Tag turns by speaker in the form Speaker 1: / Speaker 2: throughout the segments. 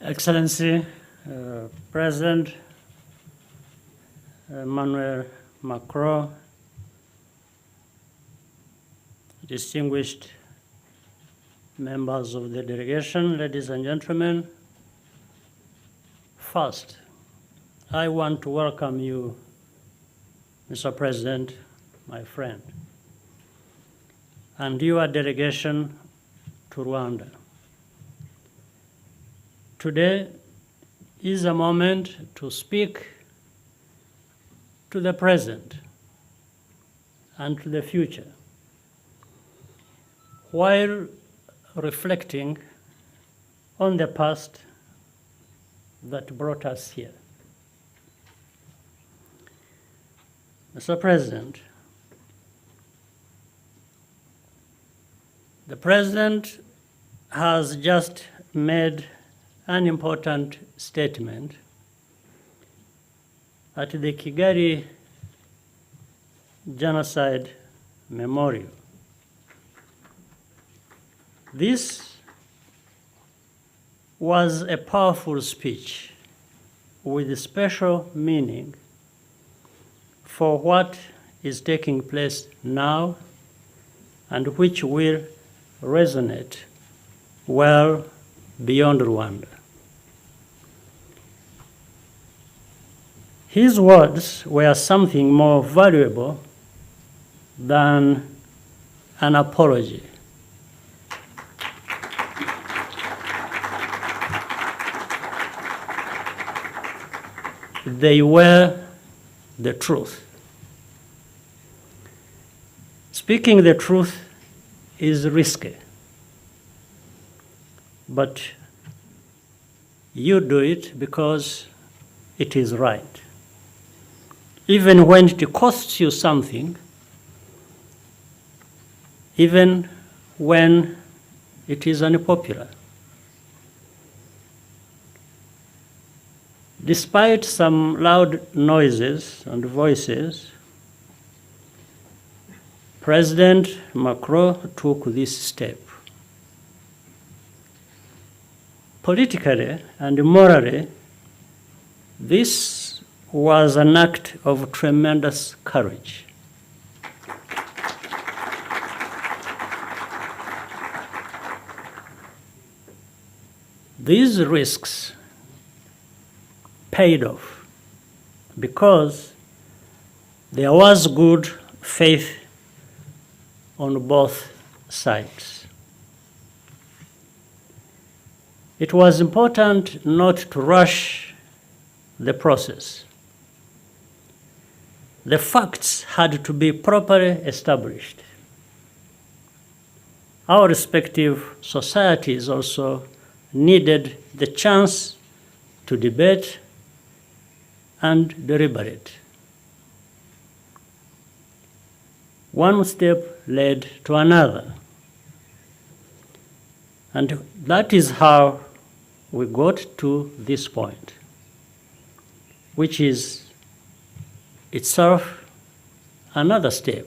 Speaker 1: Excellency, President Emmanuel Macron, distinguished members of the delegation, ladies and gentlemen, first, I want to welcome you, Mr. President, my friend, and your delegation to Rwanda. Today is a moment to speak to the present and to the future, while reflecting on the past that brought us here. Mr. President, the President has just made an important statement at the Kigali Genocide Memorial. This was a powerful speech with special meaning for what is taking place now and which will resonate well beyond Rwanda. His words were something more valuable than an apology. They were the truth. Speaking the truth is risky, but you do it because it is right. Even when it costs you something, even when it is unpopular. Despite some loud noises and voices, President Macron took this step. Politically and morally, this was an act of tremendous courage. These risks paid off because there was good faith on both sides. It was important not to rush the process. The facts had to be properly established. Our respective societies also needed the chance to debate and deliberate. One step led to another. And that is how we got to this point, which is itself another step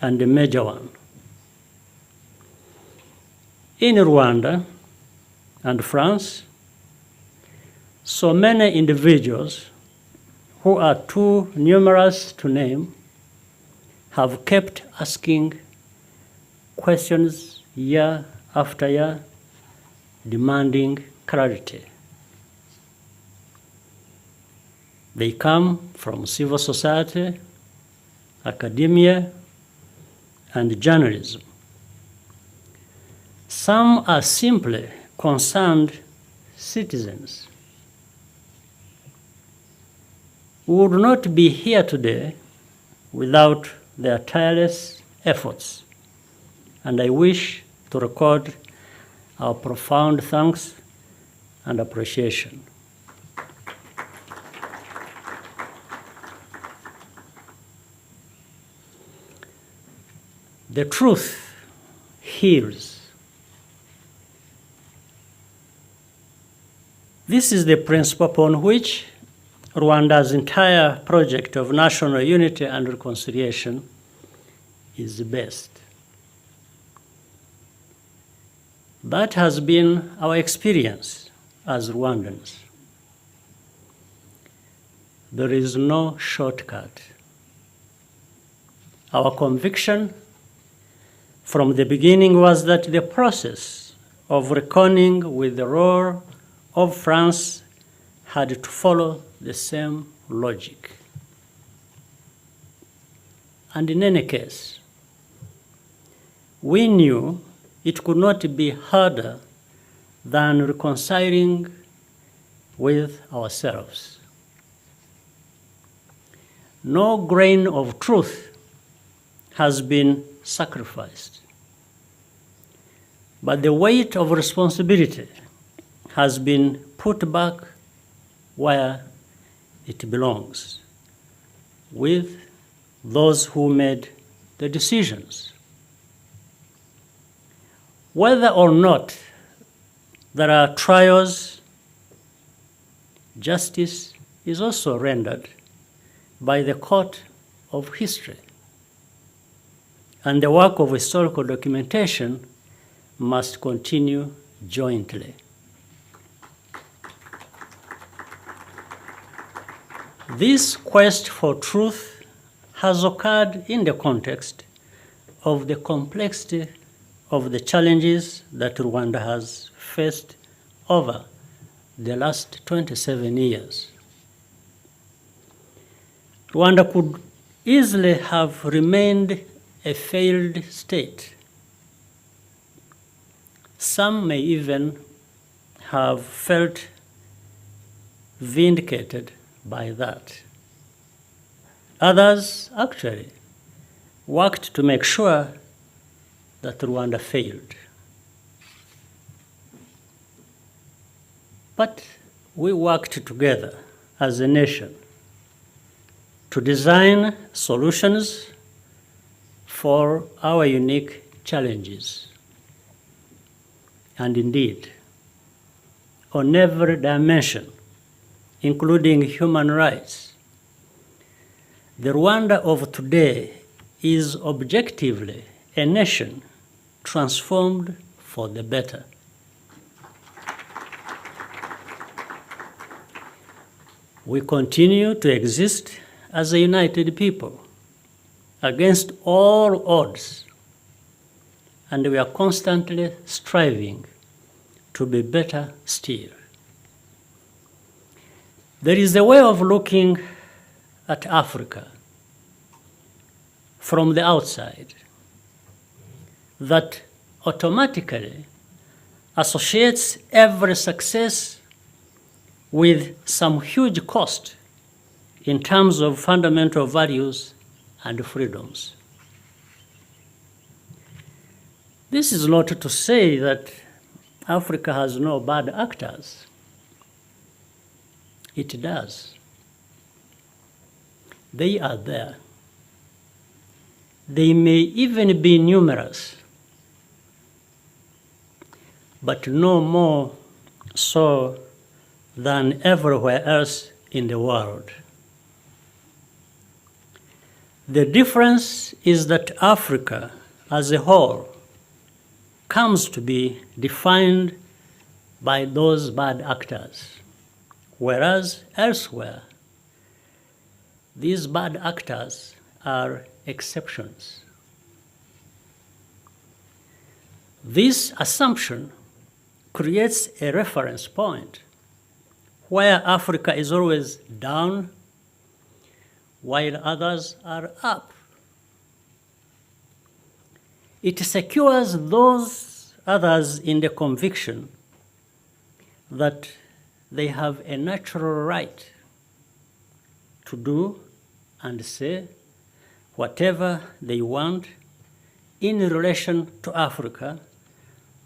Speaker 1: and a major one. In Rwanda and France, so many individuals who are too numerous to name have kept asking questions year after year, demanding clarity. They come from civil society, academia, and journalism. Some are simply concerned citizens. We would not be here today without their tireless efforts, and I wish to record our profound thanks and appreciation. The truth heals. This is the principle upon which Rwanda's entire project of national unity and reconciliation is based. That has been our experience as Rwandans. There is no shortcut. Our conviction from the beginning was that the process of reckoning with the role of France had to follow the same logic. And in any case, we knew it could not be harder than reconciling with ourselves. No grain of truth has been sacrificed, but the weight of responsibility has been put back where it belongs, with those who made the decisions. Whether or not there are trials, justice is also rendered by the court of history, and the work of historical documentation must continue jointly. This quest for truth has occurred in the context of the complexity of the challenges that Rwanda has faced over the last 27 years. Rwanda could easily have remained a failed state. Some may even have felt vindicated by that. Others actually worked to make sure that Rwanda failed. But we worked together as a nation to design solutions for our unique challenges. And indeed, on every dimension, including human rights, the Rwanda of today is objectively a nation transformed for the better. We continue to exist as a united people against all odds, and we are constantly striving to be better still. There is a way of looking at Africa from the outside that automatically associates every success with some huge cost in terms of fundamental values and freedoms. This is not to say that Africa has no bad actors. It does. They are there. They may even be numerous, but no more so than everywhere else in the world. The difference is that Africa as a whole comes to be defined by those bad actors, whereas elsewhere, these bad actors are exceptions. This assumption creates a reference point where Africa is always down while others are up. It secures those others in the conviction that they have a natural right to do and say whatever they want in relation to Africa,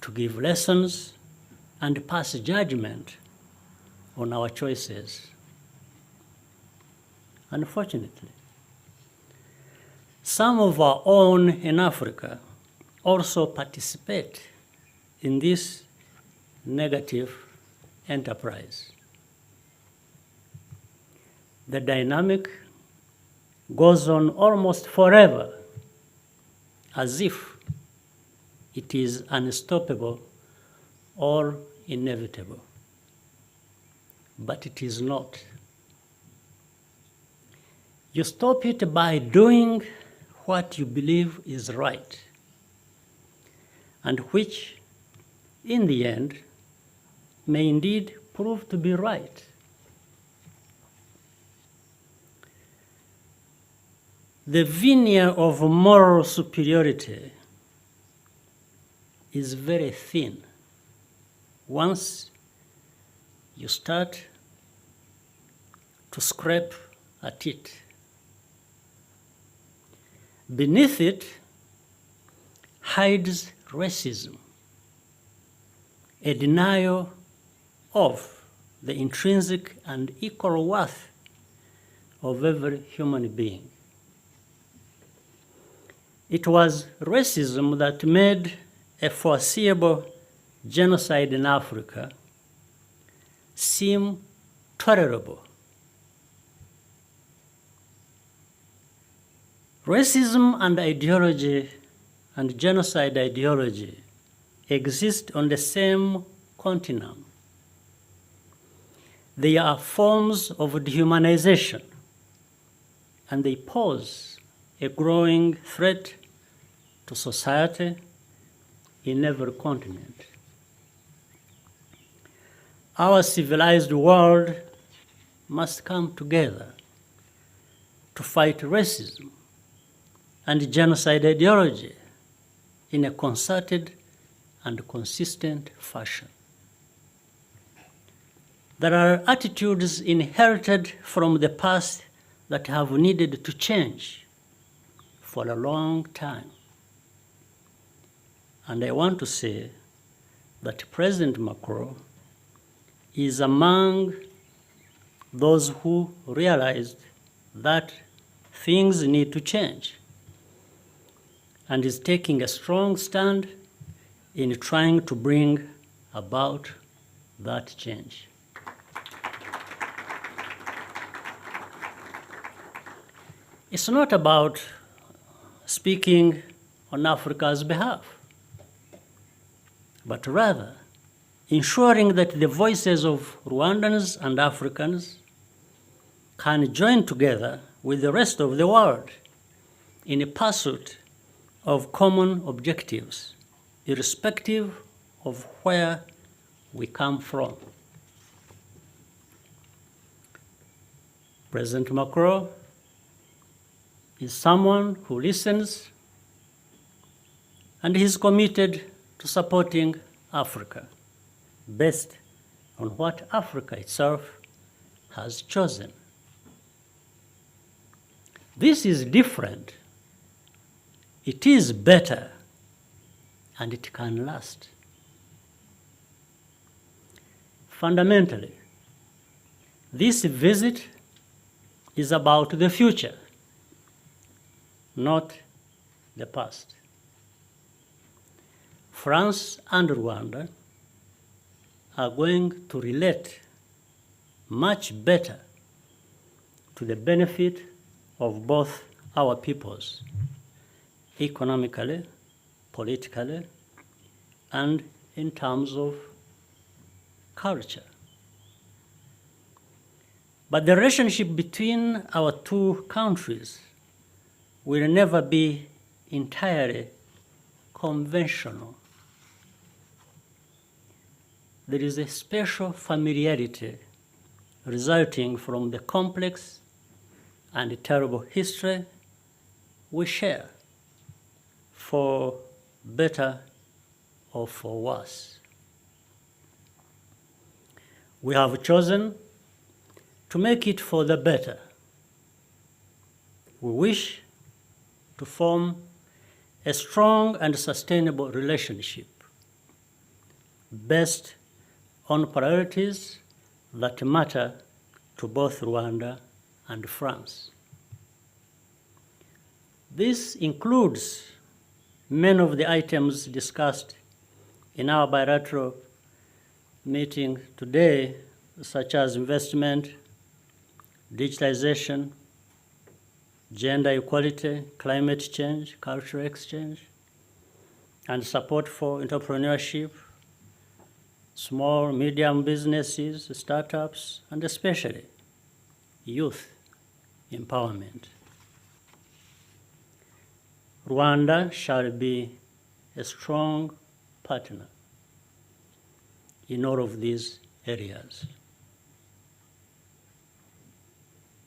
Speaker 1: to give lessons and pass judgment on our choices. Unfortunately, some of our own in Africa also participate in this negative enterprise. The dynamic goes on almost forever, as if it is unstoppable or inevitable. but it is not. You stop it by doing what you believe is right, and which, in the end, may indeed prove to be right. The veneer of moral superiority is very thin once you start to scrape at it. Beneath it hides racism, a denial of the intrinsic and equal worth of every human being. It was racism that made a foreseeable genocide in Africa seem tolerable. Racism and ideology and genocide ideology exist on the same continuum. They are forms of dehumanization, and they pose a growing threat to society in every continent. Our civilized world must come together to fight racism and genocide ideology in a concerted and consistent fashion. There are attitudes inherited from the past that have needed to change for a long time. And I want to say that President Macron is among those who realized that things need to change and is taking a strong stand in trying to bring about that change. It's not about speaking on Africa's behalf, but rather ensuring that the voices of Rwandans and Africans can join together with the rest of the world in a pursuit of common objectives, irrespective of where we come from. President Macron is someone who listens, and he is committed to supporting Africa based on what Africa itself has chosen. This is different. It is better, and it can last. Fundamentally, this visit is about the future, not the past. France and Rwanda are going to relate much better to the benefit of both our peoples, economically, politically, and in terms of culture. But the relationship between our two countries will never be entirely conventional. There is a special familiarity resulting from the complex and terrible history we share, for better or for worse. We have chosen to make it for the better. We wish to form a strong and sustainable relationship based on priorities that matter to both Rwanda and France. This includes many of the items discussed in our bilateral meeting today, such as investment, digitalization, gender equality, climate change, cultural exchange, and support for entrepreneurship, small, medium businesses, startups, and especially youth empowerment. Rwanda shall be a strong partner in all of these areas.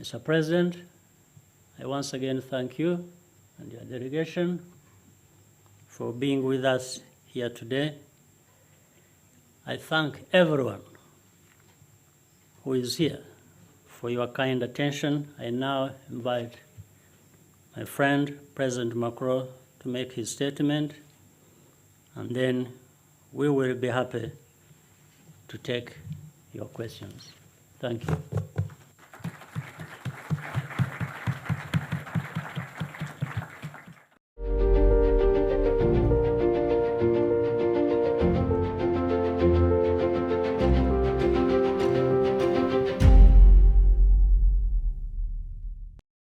Speaker 1: Mr. President, I once again thank you and your delegation for being with us here today. I thank everyone who is here for your kind attention. I now invite my friend, President Macron, to make his statement, and then we will be happy to take your questions. Thank you.